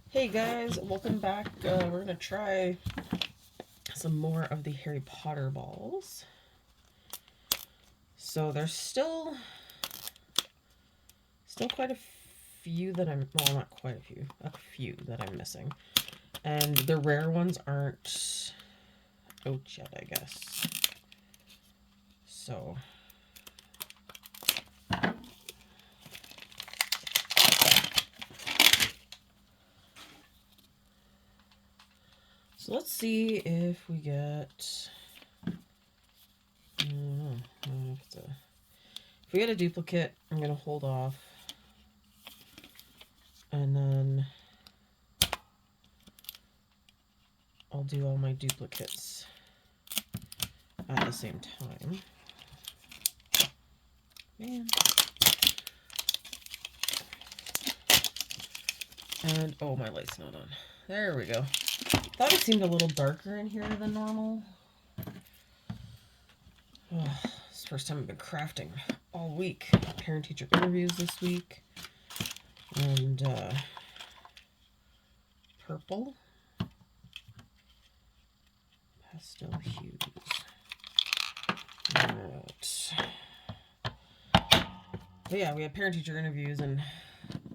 Hey guys, welcome back. We're gonna try some more of the Harry Potter balls. So there's still quite a few that well, not quite a few that I'm missing. And the rare ones aren't out yet, I guess. So let's see if we get, I don't know, if we get a duplicate, I'm gonna hold off. And then I'll do all my duplicates at the same time. Man. And, oh, my light's not on. There we go. Thought it seemed a little darker in here than normal. Oh, it's the first time I've been crafting all week. Parent-teacher interviews this week. And, purple. Pastel hues. Alright. But yeah, we had parent-teacher interviews, and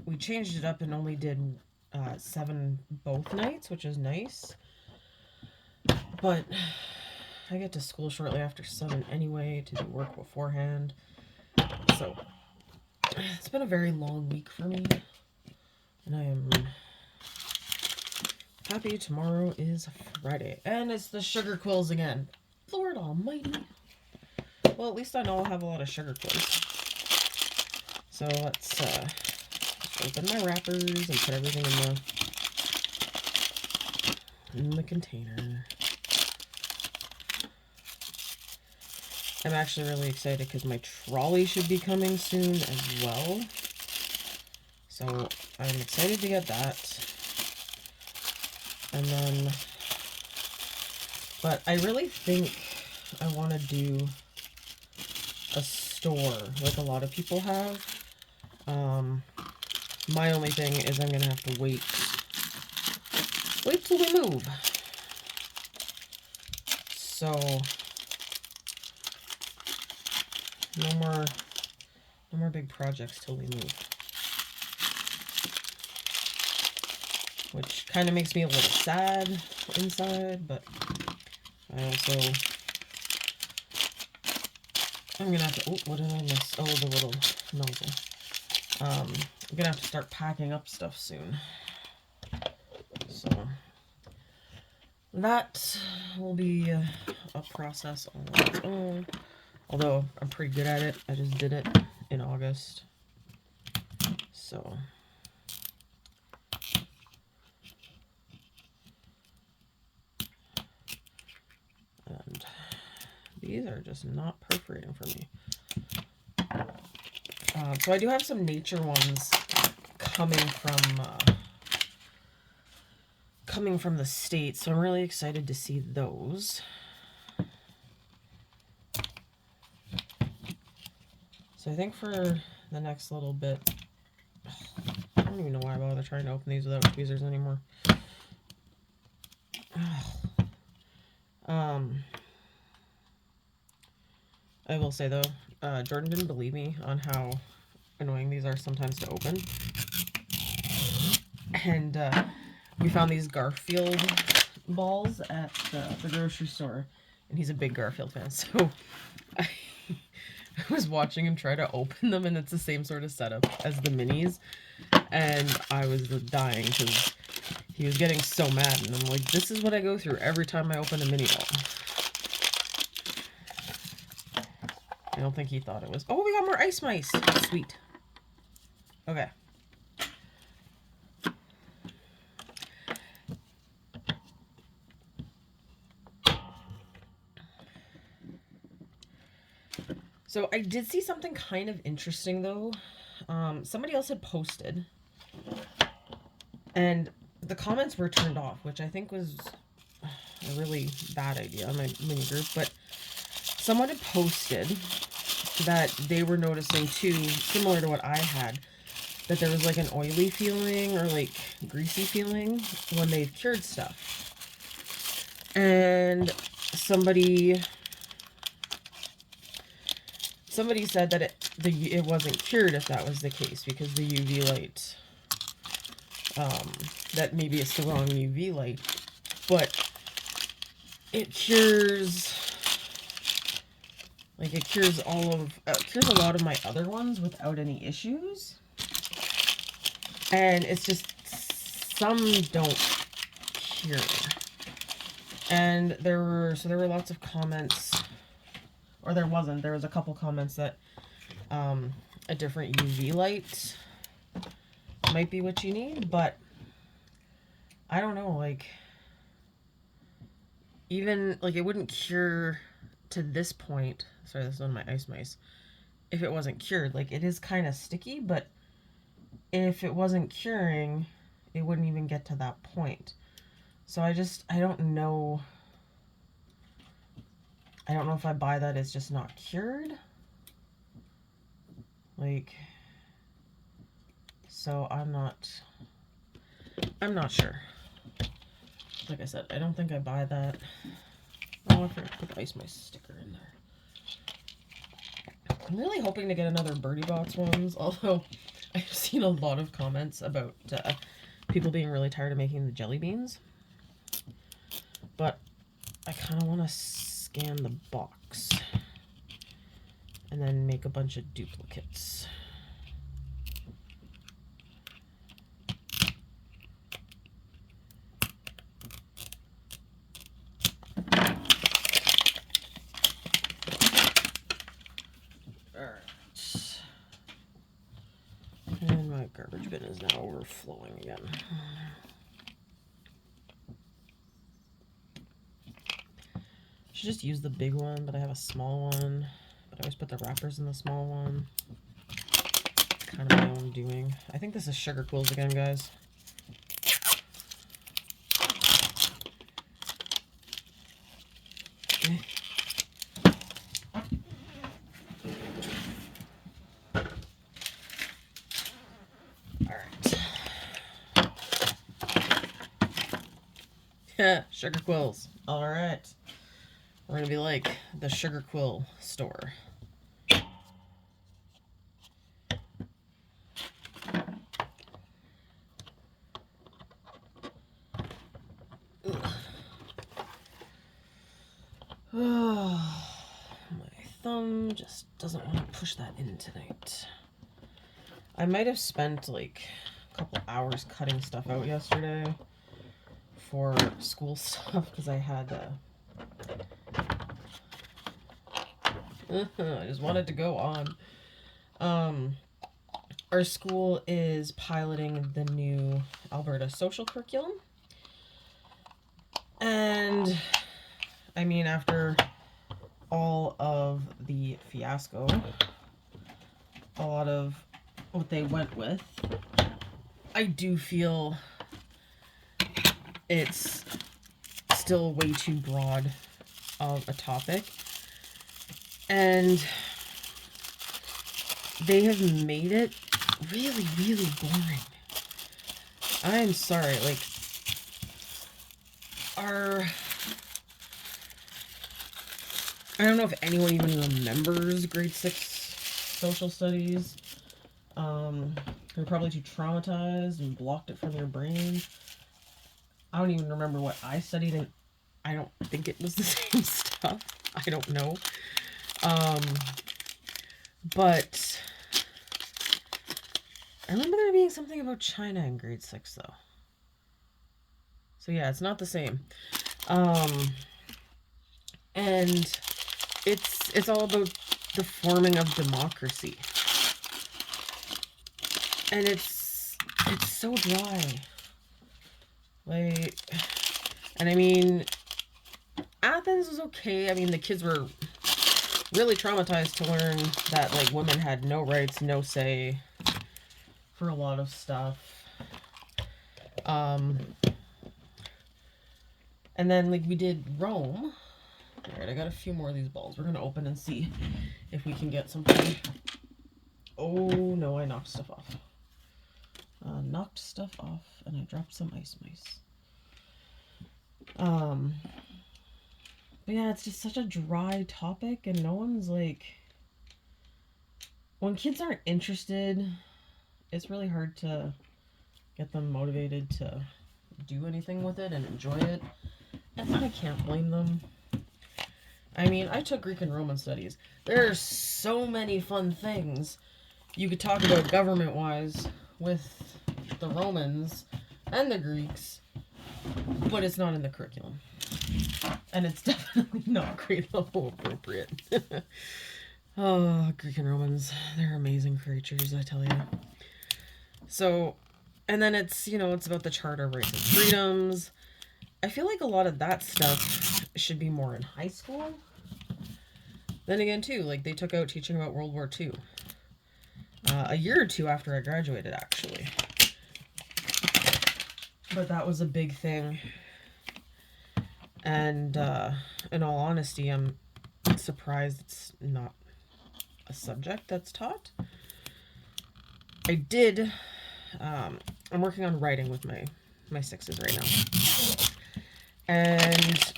we changed it up and only did 7 both nights, which is nice. But I get to school shortly after 7 anyway to do work beforehand. So it's been a very long week for me. And I am happy tomorrow is Friday. And it's the sugar quills again. Lord almighty. Well, at least I know I'll have a lot of sugar quills. So let's open my wrappers and put everything in the container. I'm actually really excited because my trolley should be coming soon as well. So I'm excited to get that. And then, but I really think I want to do a store like a lot of people have. My only thing is I'm going to have to wait till we move. So no more big projects till we move. Which kind of makes me a little sad inside, but I also, I'm gonna have to, oh, what did I miss? Oh, the little nozzle. I'm gonna have to start packing up stuff soon. So that will be a process on its own. Although I'm pretty good at it. I just did it in August. So and these are just not perforating for me. So I do have some nature ones coming from the States, so I'm really excited to see those. So I think for the next little bit, I don't even know why I bother trying to open these without tweezers anymore. I will say though, Jordan didn't believe me on how annoying these are sometimes to open. And we found these Garfield balls at the grocery store, and he's a big Garfield fan, so I was watching him try to open them, and it's the same sort of setup as the minis, and I was dying because he was getting so mad, and I'm like, this is what I go through every time I open a mini ball. I don't think he thought it was. Oh, we got more ice mice. Sweet. Okay. So I did see something kind of interesting though. Somebody else had posted, and the comments were turned off, which I think was a really bad idea on my mini group. But someone had posted that they were noticing too, similar to what I had, that there was like an oily feeling or like greasy feeling when they've cured stuff. And somebody said that it wasn't cured if that was the case, because the UV light, that maybe it's the wrong UV light, but it cures, like it cures cures a lot of my other ones without any issues. And it's just some don't cure. And there were lots of comments, or there was a couple comments that a different UV light might be what you need, but I don't know, like, even, like, it wouldn't cure to this point. Sorry, this is one of my ice mice. If it wasn't cured, like, it is kind of sticky, but if it wasn't curing, it wouldn't even get to that point. So I don't know. I don't know if I buy that it's just not cured. Like, so I'm not sure. Like I said, I don't think I buy that. Oh, I forgot to put the Ice Mice sticker in there. I'm really hoping to get another Birdie Box ones, although I've seen a lot of comments about people being really tired of making the jelly beans. But I kind of want to scan the box and then make a bunch of duplicates. And my garbage bin is now overflowing again. Should just use the big one, but I have a small one. But I always put the wrappers in the small one. Kind of my own doing. I think this is Sugar Quills again, guys. Okay. Sugar Quills. All right. We're going to be like the Sugar Quill store. Oh, my thumb just doesn't want to push that in tonight. I might have spent like a couple hours cutting stuff out yesterday for school stuff because I had I just wanted to go on. Our school is piloting the new Alberta social curriculum. And I mean, after all of the fiasco, a lot of what they went with, I do feel it's still way too broad of a topic. And they have made it really, really boring. I'm sorry, like, I don't know if anyone even remembers grade 6 social studies. They're probably too traumatized and blocked it from their brain. I don't even remember what I studied, and I don't think it was the same stuff. I don't know. But I remember there being something about China in grade 6, though. So yeah, it's not the same. And it's all about the forming of democracy. And it's so dry. Like, and I mean, Athens was okay. I mean, the kids were really traumatized to learn that, like, women had no rights, no say for a lot of stuff. And then, like, we did Rome. Alright, I got a few more of these balls. We're gonna open and see if we can get something. Oh, no, I knocked stuff off. knocked stuff off and I dropped some ice mice. But yeah, it's just such a dry topic, and no one's like, when kids aren't interested, it's really hard to get them motivated to do anything with it and enjoy it. And I can't blame them. I mean, I took Greek and Roman studies. There are so many fun things you could talk about government-wise with the Romans and the Greeks, but it's not in the curriculum. And it's definitely not grade level appropriate. Oh, Greek and Romans, they're amazing creatures, I tell you. So, and then it's, you know, it's about the Charter of Rights and Freedoms. I feel like a lot of that stuff should be more in high school. Then again, too, like, they took out teaching about World War II. A year or two after I graduated, actually. But that was a big thing. And, in all honesty, I'm surprised it's not a subject that's taught. I did, I'm working on writing with my sixes right now. And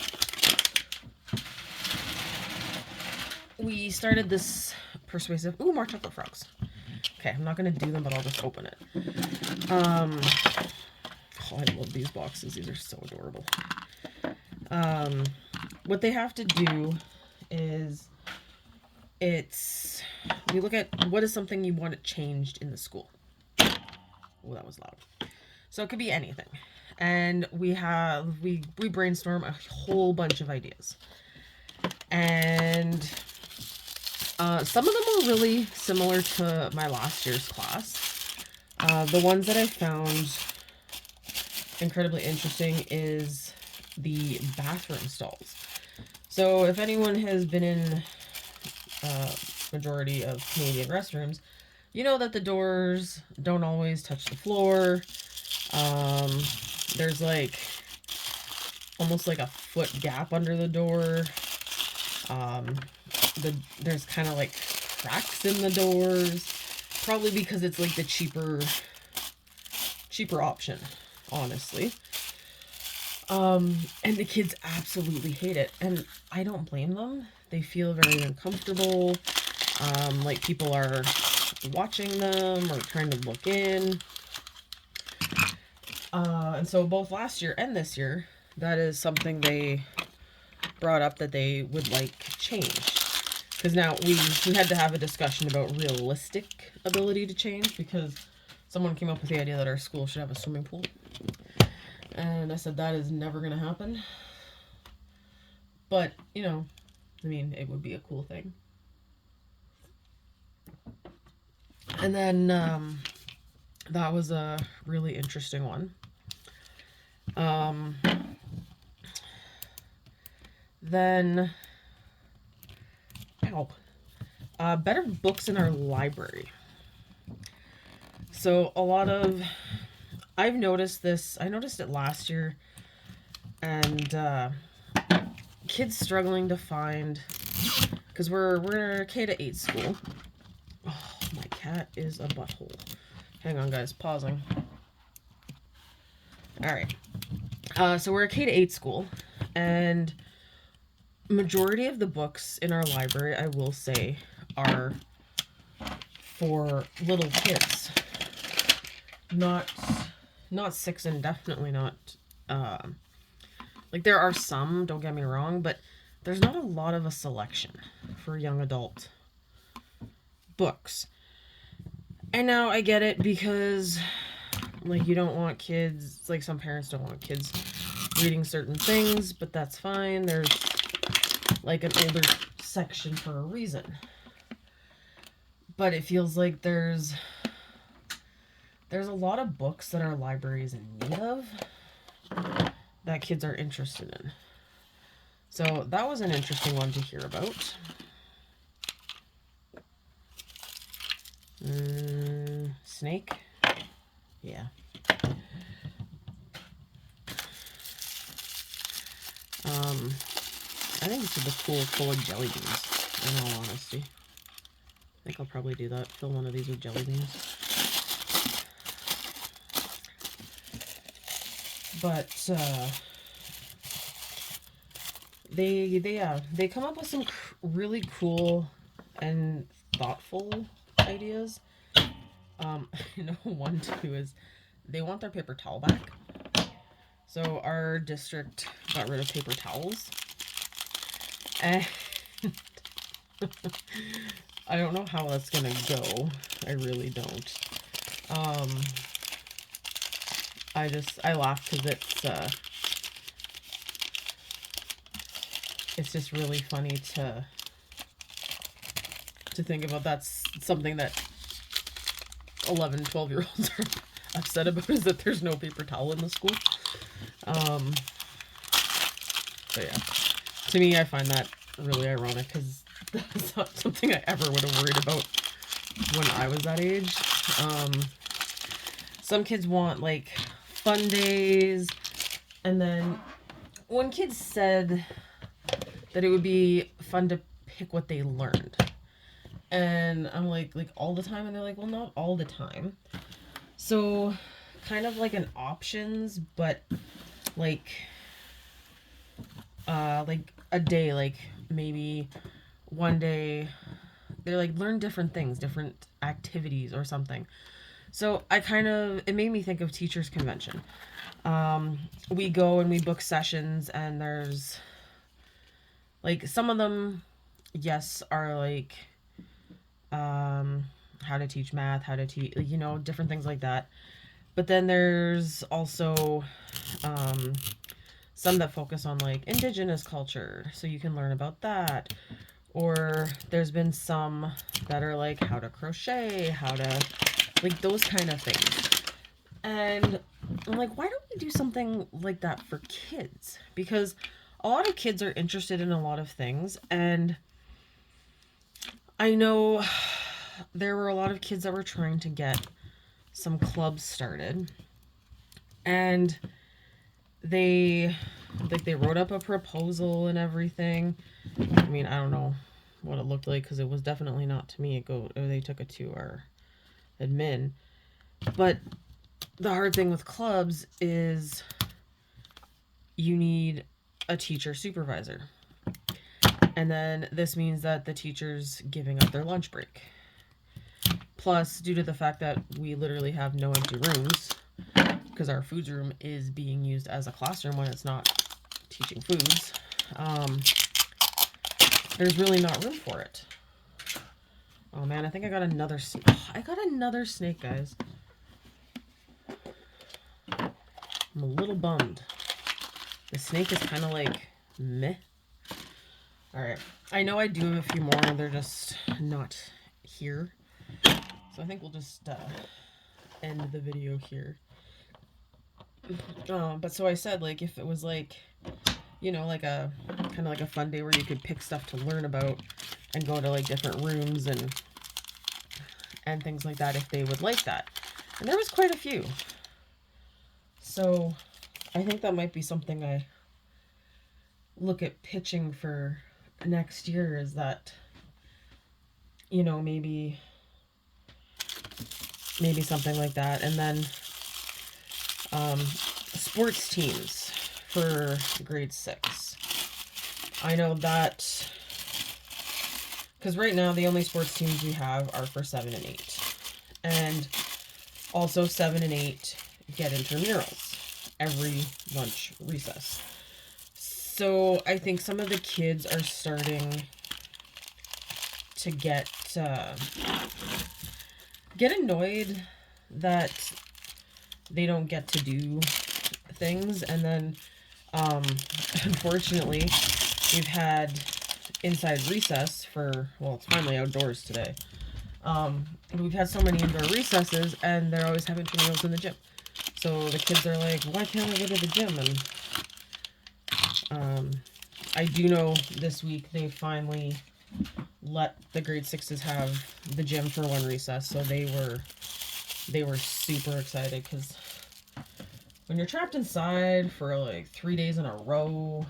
we started this persuasive, ooh, more chocolate frogs. Okay, I'm not going to do them, but I'll just open it. Oh, I love these boxes. These are so adorable. What they have to do is we look at what is something you want it changed in the school. Oh, that was loud. So it could be anything. And we brainstorm a whole bunch of ideas. And some of them were really similar to my last year's class. The ones that I found incredibly interesting is the bathroom stalls. So if anyone has been in majority of Canadian restrooms, you know that the doors don't always touch the floor. There's like almost like a foot gap under the door. There's kind of like cracks in the doors, probably because it's like the cheaper option, honestly. And the kids absolutely hate it, and I don't blame them. They feel very uncomfortable, like people are watching them or trying to look in. And so both last year and this year, that is something they brought up that they would like changed. Because now we had to have a discussion about realistic ability to change, because someone came up with the idea that our school should have a swimming pool. And I said that is never going to happen. But, you know, I mean, it would be a cool thing. And then that was a really interesting one. Then, better books in our library. So a lot of, I've noticed this, I noticed it last year, and kids struggling to find, because we're a K-8 school. Oh, my cat is a butthole. Hang on, guys, pausing. Alright. So we're a K-8 school, and majority of the books in our library, I will say, are for little kids. Not 6, and definitely not, like, there are some, don't get me wrong, but there's not a lot of a selection for young adult books. And now I get it, because, like, you don't want kids, like, some parents don't want kids reading certain things, but that's fine. There's, like, an older section for a reason. But it feels like there's a lot of books that our library is in need of that kids are interested in. So that was an interesting one to hear about. Snake? Yeah. I think this is a pool full of jelly beans, in all honesty. I think I'll probably do that. Fill one of these with jelly beans. But they come up with some really cool and thoughtful ideas. You know, one too is they want their paper towel back. So our district got rid of paper towels, and I don't know how that's gonna go. I really don't. I laugh because it's just really funny to think about. That's something that 11, 12-year-olds are upset about, is that there's no paper towel in the school. But yeah, to me, I find that really ironic because that's not something I ever would have worried about when I was that age. Some kids want like fun days, and then one kid said that it would be fun to pick what they learned. And I'm like all the time? And they're like, well, not all the time. So kind of like an options, but like a day, like maybe one day they're like, learn different things, different activities or something. So it made me think of teachers convention. We go and we book sessions, and there's like some of them, yes, are like how to teach math, how to teach, you know, different things like that. But then there's also some that focus on like indigenous culture, so you can learn about that. Or there's been some that are like how to crochet, how to, like, those kind of things. And I'm like, why don't we do something like that for kids? Because a lot of kids are interested in a lot of things, and I know there were a lot of kids that were trying to get some clubs started, and they wrote up a proposal and everything. I mean, I don't know what it looked like because it was definitely not to me. They took it to our admin. But the hard thing with clubs is you need a teacher supervisor. And then this means that the teacher's giving up their lunch break. Plus, due to the fact that we literally have no empty rooms, because our foods room is being used as a classroom when it's not teaching foods, there's really not room for it. Oh man, I think I got another snake. I got another snake, guys. I'm a little bummed. The snake is kind of like meh. Alright, I know I do have a few more, they're just not here. So I think we'll just end the video here. But so I said, like, if it was like, you know, like a kind of like a fun day where you could pick stuff to learn about and go to like different rooms and things like that, if they would like that. And there was quite a few. So I think that might be something I look at pitching for next year, is that, you know, maybe something like that. And then sports teams for grade 6. I know that because right now the only sports teams we have are for 7 and 8, and also 7 and 8 get intramurals every lunch recess. So I think some of the kids are starting to get annoyed that they don't get to do things. And then unfortunately we've had inside recess for, well, it's finally outdoors today. We've had so many indoor recesses, and they're always having intramurals in the gym. So the kids are like, why can't I go to the gym? And I do know this week they finally let the grade 6s have the gym for one recess, so they were super excited, because when you're trapped inside for like 3 days in a row,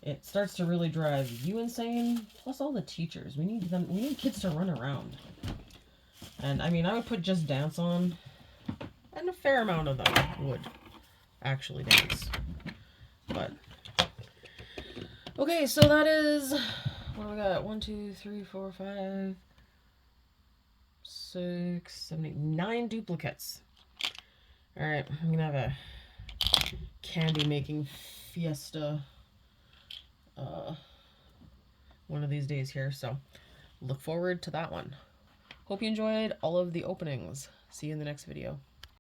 it starts to really drive you insane. Plus all the teachers, we need kids to run around. And I mean, I would put Just Dance on, and a fair amount of them would. actually dance. But okay, so that is, what do we got? 1, 2, 3, 4, 5, 6, 7, 8, 9 duplicates. All right, I'm gonna have a candy making fiesta one of these days here, so look forward to that one. Hope you enjoyed all of the openings. See you in the next video.